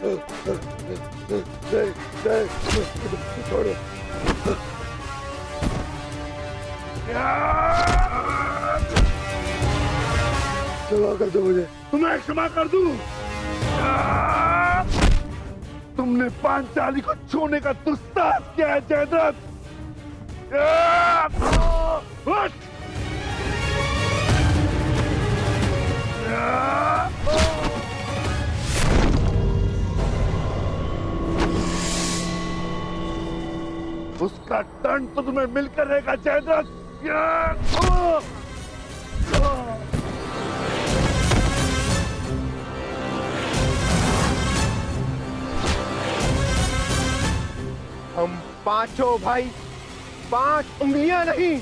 नहीं नहीं छोड़ो। क्षमा कर दो मुझे। तुम्हें क्षमा कर दूं? तुमने पांचाली को छूने का दुस्साहस किया है जयद्रथ। उसका दंड तो तुम्हें मिलकर रहेगा जयद्रथ। हम पांचों भाई 5 उंगलियां नहीं,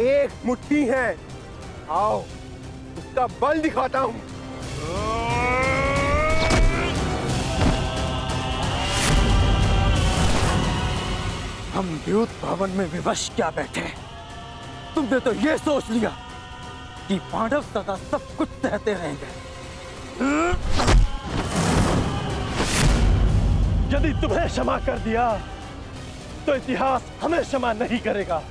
एक मुट्ठी है। आओ उसका बल दिखाता हूं। हम द्यूत भवन में विवश क्या बैठे, तुमने तो ये सोच लिया कि पांडव सदा सब कुछ सहते रहेंगे। यदि तुम्हें क्षमा कर दिया तो इतिहास हमें क्षमा नहीं करेगा।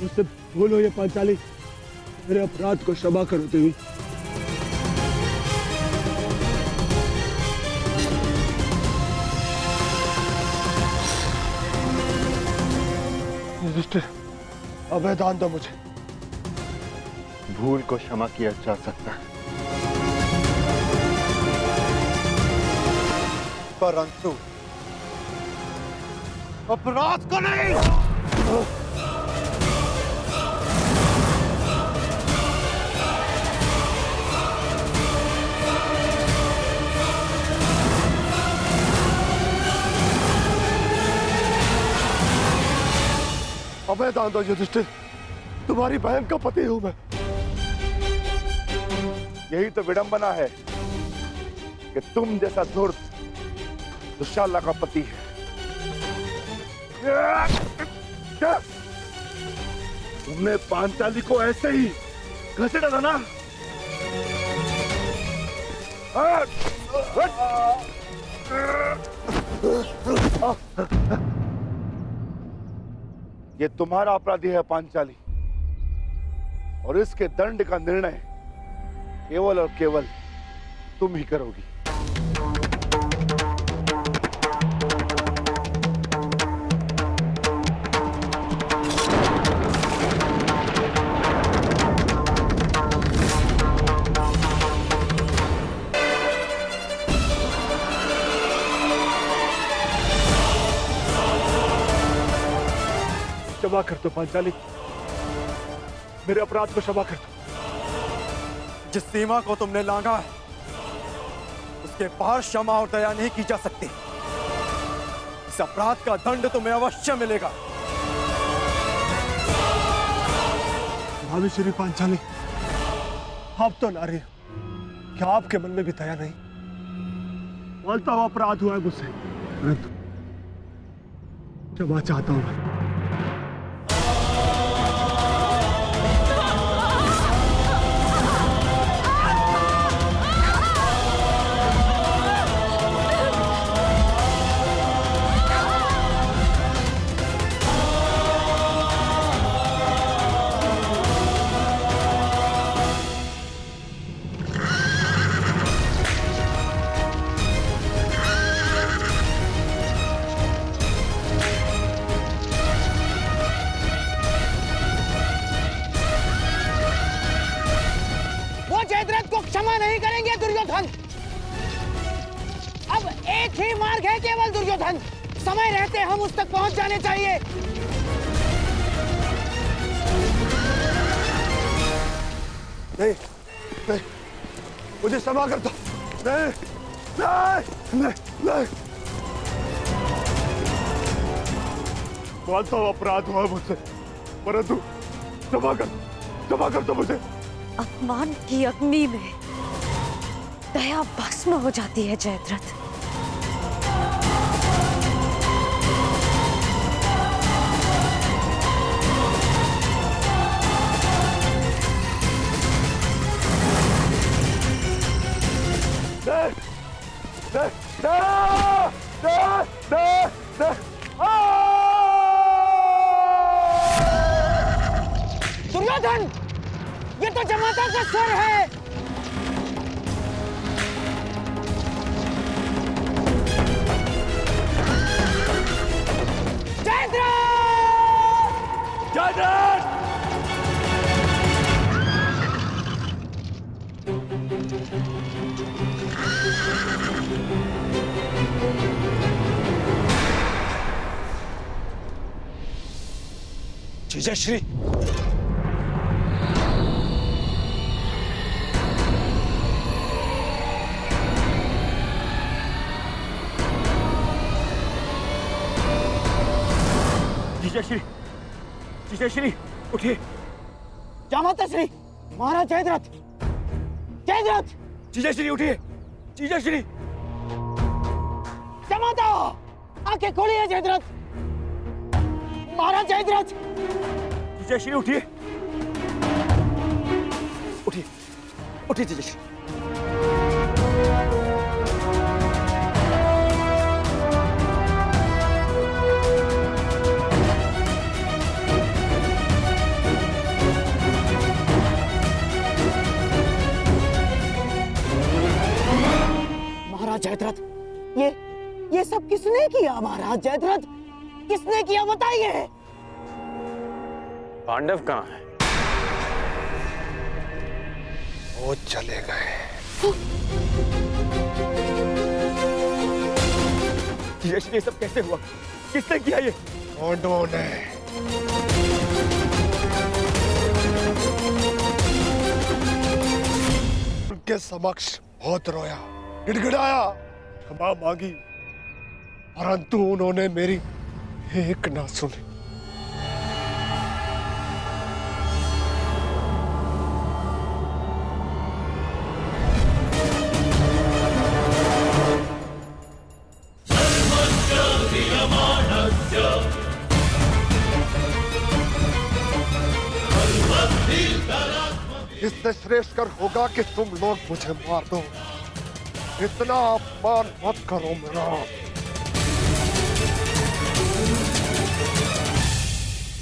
मुझसे भूल हो ये पांचाली, मेरे अपराध को क्षमा करो देवी। युधिष्ठिर, अभय दान दो मुझे। भूल को क्षमा किया जा सकता है, परंतु अपराध को नहीं। अभय दान दो युधिष्ठिर, तुम्हारी बहन का पति हूं मैं। यही तो विडंबना है कि तुम जैसा धूर्त दुशाला का पति है। क्या तुमने पांचाली को ऐसे ही घसीटा था ना? ये तुम्हारा अपराधी है पांचाली, और इसके दंड का निर्णय केवल और केवल तुम ही करोगी। क्षमा कर दो पांचाली, मेरे अपराध को क्षमा कर दो। जिस सीमा को तुमने लांघा है उसके पार क्षमा और दया नहीं की जा सकती। इस अपराध का दंड तुम्हें अवश्य मिलेगा। भाभी श्री पांचाली, आप तो नारी हो, क्या आपके मन में भी दया नहीं? बोलता हुआ अपराध हुआ है मुझसे, परंतु क्षमा चाहता हूं मैं। क्षमा नहीं करेंगे दुर्योधन। अब एक ही मार्ग है केवल दुर्योधन, समय रहते हम उस तक पहुंच जाने चाहिए। नहीं नहीं, मुझे क्षमा कर दो। नहीं नहीं नहीं नहीं, बोलता हुआ अपराध हुआ मुझसे, परंतु क्षमा कर दो मुझे। अपमान की अग्नि में दया भस्म हो जाती है जयद्रथ। स्वर है। जयद्रथ! जीजाश्री, जीजाश्री, जीजाश्री, उठिए। जामाता श्री महाराज जयद्रथ, जयद्रथ! जीजाश्री उठिए, जीजाश्री। जामाता आंखें खोलिए जयद्रथ, महाराज जयद्रथ। जीजाश्री उठिए, उठिए, उठिए जीजाश्री। महाराज जयद्रथ, ये सब किसने किया? महाराज जयद्रथ, किसने किया बताइए। पांडव कहाँ है? वो चले गए। जीजाश्री, ये सब कैसे हुआ? किसने किया ये? पांडवों ने। उनके समक्ष बहुत रोया, गिड़गिड़ाया, क्षमा मांगी, परंतु उन्होंने मेरी एक ना सुनी। इससे श्रेष्ठ कर होगा कि तुम लोग मुझे मार दो। इतना अपमान मत करो मेरा।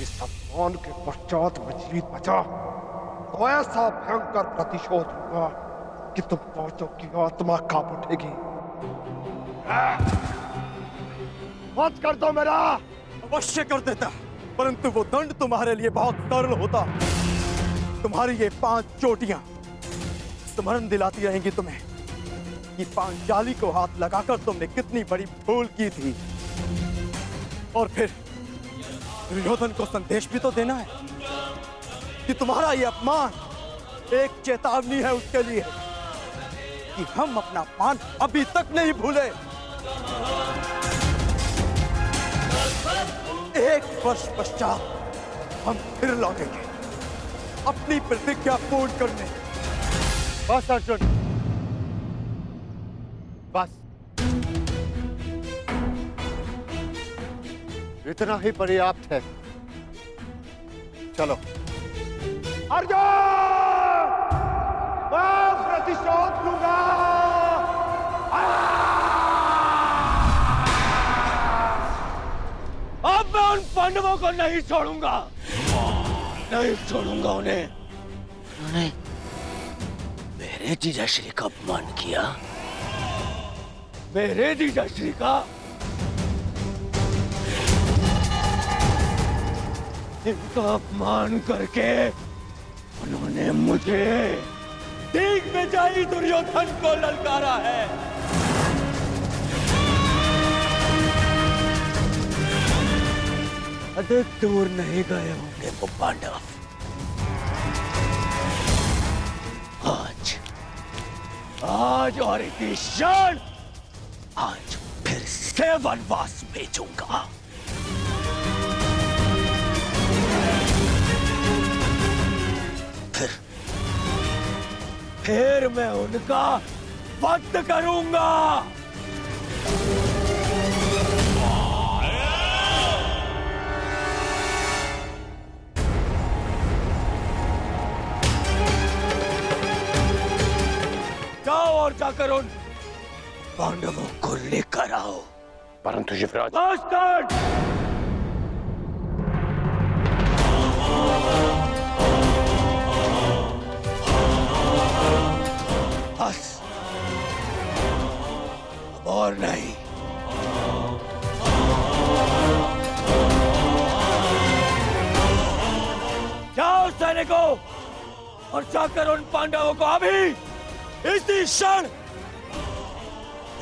इस अपमान के पश्चात मैं जीत बचा तो ऐसा भयंकर प्रतिशोध होगा कि तुम पांचों की आत्मा कांप उठेगी। मत कर दो मेरा। अवश्य कर देता, परंतु वो दंड तुम्हारे लिए बहुत सरल होता। तुम्हारी ये 5 चोटियां स्मरण दिलाती रहेंगी तुम्हें कि पांचाली को हाथ लगाकर तुमने कितनी बड़ी भूल की थी। और फिर दुर्योधन को संदेश भी तो देना है कि तुम्हारा ये अपमान एक चेतावनी है उसके लिए कि हम अपना अपमान अभी तक नहीं भूले। 1 वर्ष पश्चात हम फिर लौटेंगे अपनी प्रतिज्ञा पूर्ण करने। बस अर्जुन, बस इतना ही पर्याप्त है। चलो। अर्जुन, मैं प्रतिशोध लूंगा। अब मैं उन पांडवों को नहीं छोड़ूंगा, नहीं छोड़ूंगा उन्हें। उन्होंने मेरे जीजाश्री का अपमान किया। मेरे जीजाश्री का? इनका अपमान करके उन्होंने मुझे दिग्विजयी दुर्योधन को ललकारा है। अधिक दूर नहीं गए होंगे वो पांडव। आज और इसी क्षण आज फिर से वनवास भेजूंगा। फिर मैं उनका वध करूंगा। जाओ और जाकर उन पांडवों को लेकर आओ। परंतु युवराज, और नहीं। जाओ सैनिकों और जाकर उन पांडवों को अभी इसी क्षण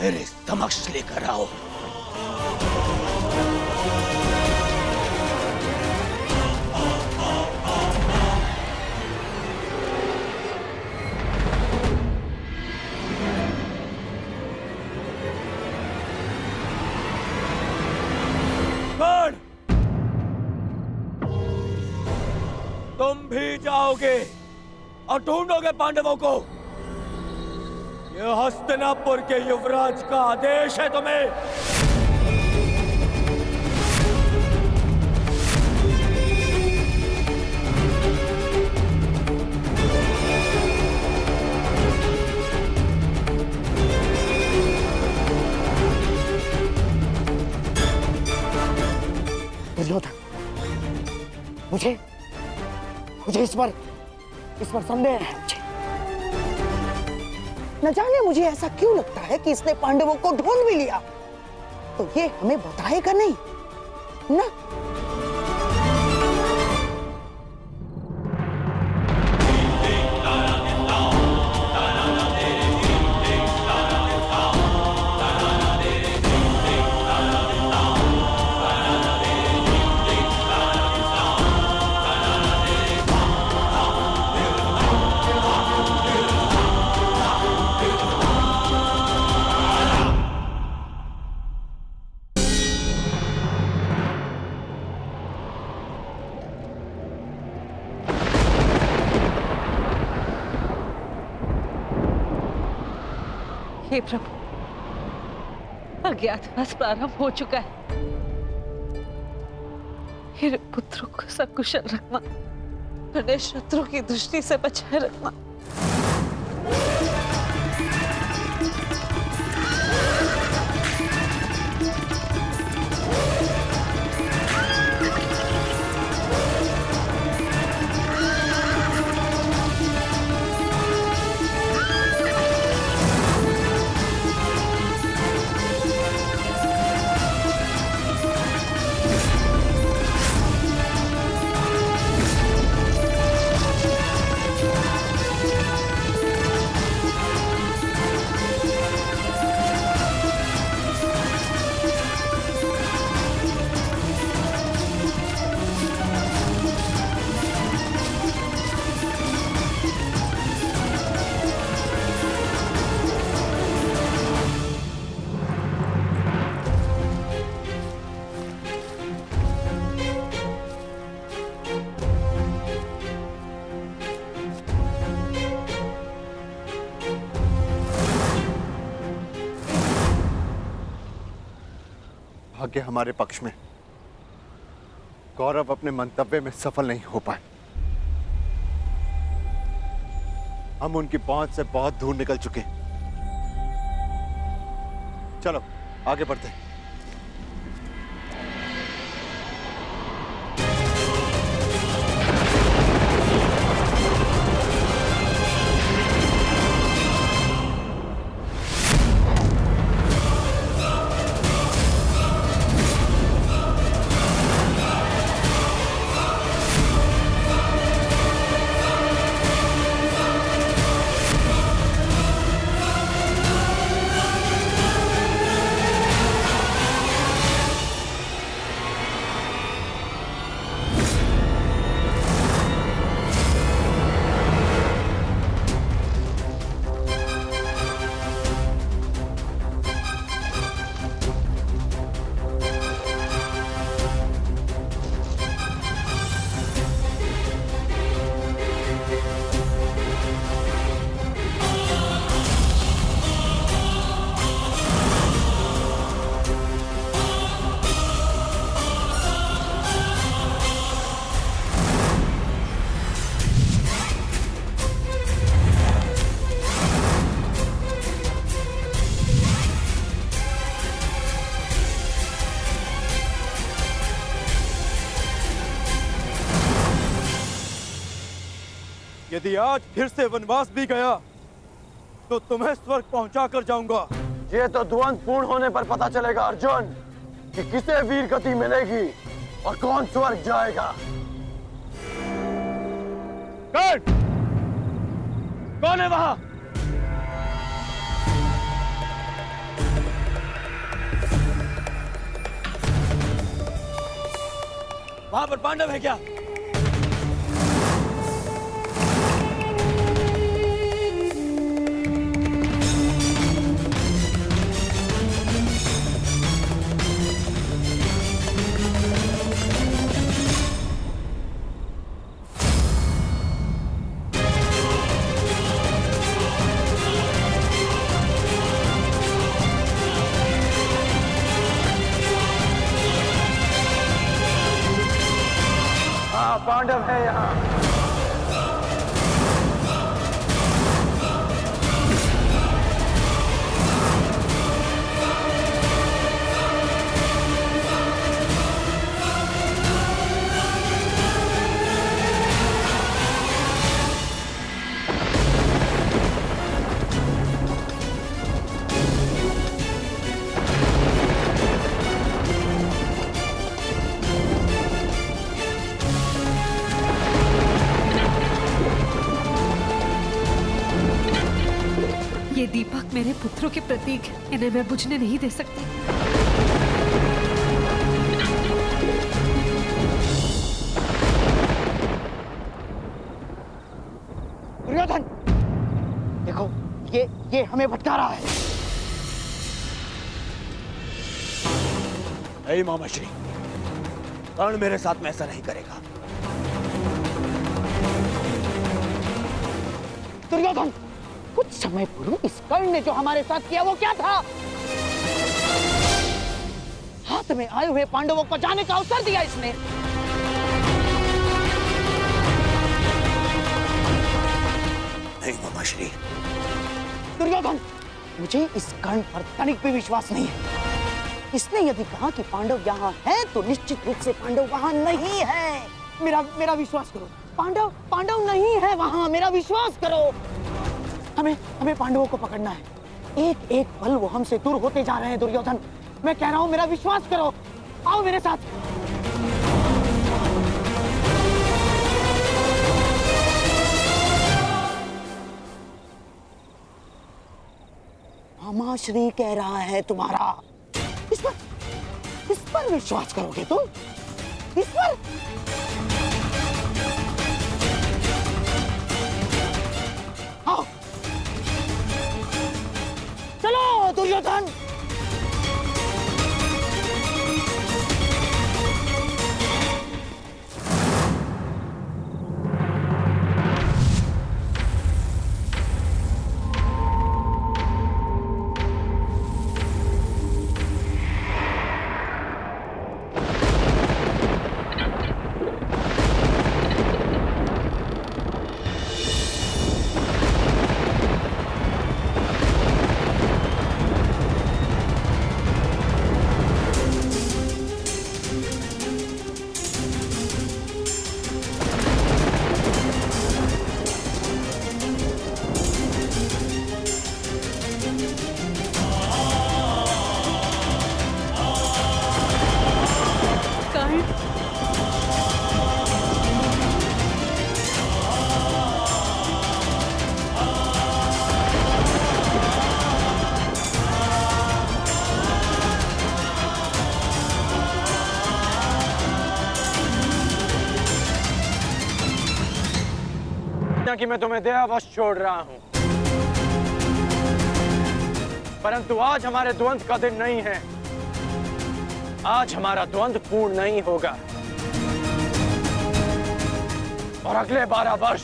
मेरे समक्ष लेकर आओ। कौन? तुम भी जाओगे और ढूंढोगे पांडवों को। यह हस्तिनापुर के युवराज का आदेश है तुम्हें। दुर्योधन, मुझे इस पर संदेह है। मुझे न जाने मुझे ऐसा क्यों लगता है कि इसने पांडवों को ढूंढ भी लिया तो ये हमें बताएगा नहीं ना। हे प्रभु, अज्ञातवास प्रारंभ हो चुका है। मेरे पुत्रों को सकुशल रखना, उन्हें शत्रु की दृष्टि से बचाए रखना। भाग्य हमारे पक्ष में। कौरव अपने मंतव्य में सफल नहीं हो पाए। हम उनकी पहुंच से बहुत दूर निकल चुके हैं। चलो आगे बढ़ते हैं। यदि आज फिर से वनवास भी गया तो तुम्हें स्वर्ग पहुंचा कर जाऊंगा। ये तो द्वंद पूर्ण होने पर पता चलेगा अर्जुन कि किसे वीर गति मिलेगी और कौन स्वर्ग जाएगा। कौन है वहां? वहां पर पांडव है क्या? पांडव है यहाँ। ये दीपक मेरे पुत्रों के प्रतीक हैं। इन्हें मैं बुझने नहीं दे सकती। दुर्योधन, देखो ये हमें भटका रहा है। नहीं मामाश्री, कर्ण मेरे साथ में ऐसा नहीं करेगा। दुर्योधन, कुछ समय पूर्व इस कर्ण ने जो हमारे साथ किया वो क्या था? हाथ में आए हुए पांडवों को जाने का अवसर दिया इसने। नहीं मामाश्री। दुर्योधन, मुझे इस कर्ण पर तनिक भी विश्वास नहीं है। इसने यदि कहा कि पांडव यहाँ है तो निश्चित रूप से पांडव वहाँ नहीं है। मेरा विश्वास करो, पांडव नहीं है वहाँ। मेरा विश्वास करो। हमें पांडवों को पकड़ना है। एक एक पल वो हमसे दूर होते जा रहे हैं। दुर्योधन, मैं कह रहा हूं, मेरा विश्वास करो। आओ मेरे साथ। मामाश्री कह रहा है तुम्हारा। इस पर विश्वास करोगे तुम? इस पर? आओ चलो दुर्योधन। कि मैं तुम्हें देहावश छोड़ रहा हूं, परंतु आज हमारे द्वंद का दिन नहीं है। आज हमारा द्वंद पूर्ण नहीं होगा और अगले 12 वर्ष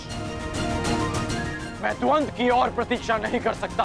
मैं द्वंद की और प्रतीक्षा नहीं कर सकता।